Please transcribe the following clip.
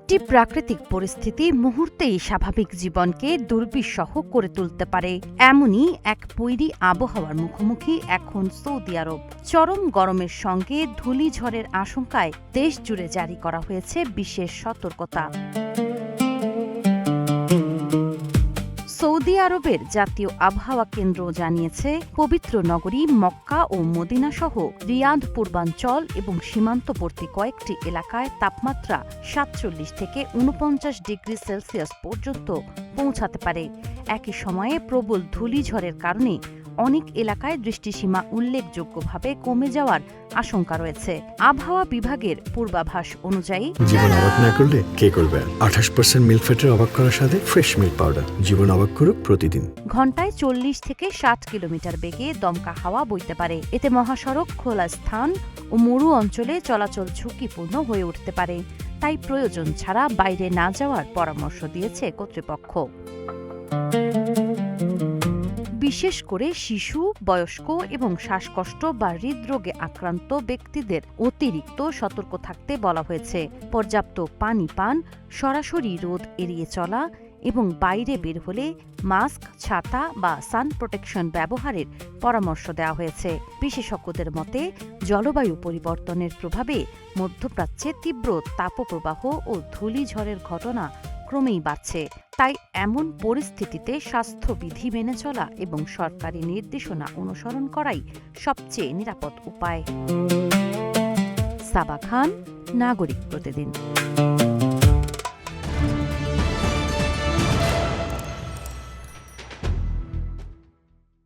একটি প্রাকৃতিক পরিস্থিতি মুহূর্তেই স্বাভাবিক জীবনকে দুর্বিষহ করে তুলতে পারে। এমনই এক বৈরী আবহাওয়ার মুখোমুখি এখন সৌদি আরব। চরম গরমের সঙ্গে ধূলিঝড়ের আশঙ্কায় দেশ জুড়ে জারি করা হয়েছে বিশেষ সতর্কতা। সৌদি আরবের জাতীয় আবহাওয়া কেন্দ্র জানিয়েছে, পবিত্র নগরী মক্কা ও মদিনা সহ রিয়াদ পূর্বাঞ্চল এবং সীমান্তবর্তী কয়েকটি এলাকায় তাপমাত্রা ৪৭ থেকে ৪৯ ডিগ্রি সেলসিয়াস পর্যন্ত পৌঁছাতে পারে। একই সময়ে প্রবল ধূলিঝড়ের কারণে অনেক এলাকায় দৃষ্টিসীমা উল্লেখযোগ্যভাবে কমে যাওয়ার আশঙ্কা রয়েছে। আবহাওয়া বিভাগের পূর্বাভাস অনুযায়ী, জীবন অবাক না করলে কে করবে? ২৮% মিল্ক ফ্যাটের অবাক করার সাথে ফ্রেশ মিল্ক পাউডার। জীবন অবাক করুক প্রতিদিন। ঘণ্টায় ৪০ থেকে ৬০ কিলোমিটার বেগে দমকা হাওয়া বইতে পারে। এতে মহাসড়ক, খোলা স্থান ও মরু অঞ্চলে চলাচল ঝুঁকিপূর্ণ হয়ে উঠতে পারে। তাই প্রয়োজন ছাড়া বাইরে না যাওয়ার পরামর্শ দিয়েছে কর্তৃপক্ষ। বিশেষ করে শিশু, বয়স্ক এবং শ্বাসকষ্ট বা হৃদরোগে আক্রান্ত ব্যক্তিদের অতিরিক্ত সতর্ক থাকতে বলা হয়েছে। পর্যাপ্ত পানি পান, সরাসরি রোদ এড়িয়ে চলা এবং বাইরে বের হলে মাস্ক, ছাতা বা সান প্রোটেকশন ব্যবহারের পরামর্শ দেওয়া হয়েছে। বিশেষজ্ঞদের মতে, জলবায়ু পরিবর্তনের প্রভাবে মধ্যপ্রাচ্যে তীব্র তাপপ্রবাহ ও ধূলিঝড়ের ঘটনা ক্রমেই বাড়ছে। তাই এমন পরিস্থিতিতে স্বাস্থ্যবিধি মেনে চলা এবং সরকারি নির্দেশনা অনুসরণ করাই সবচেয়ে নিরাপদ উপায়। সাবা খান, নাগরিক প্রতিদিন।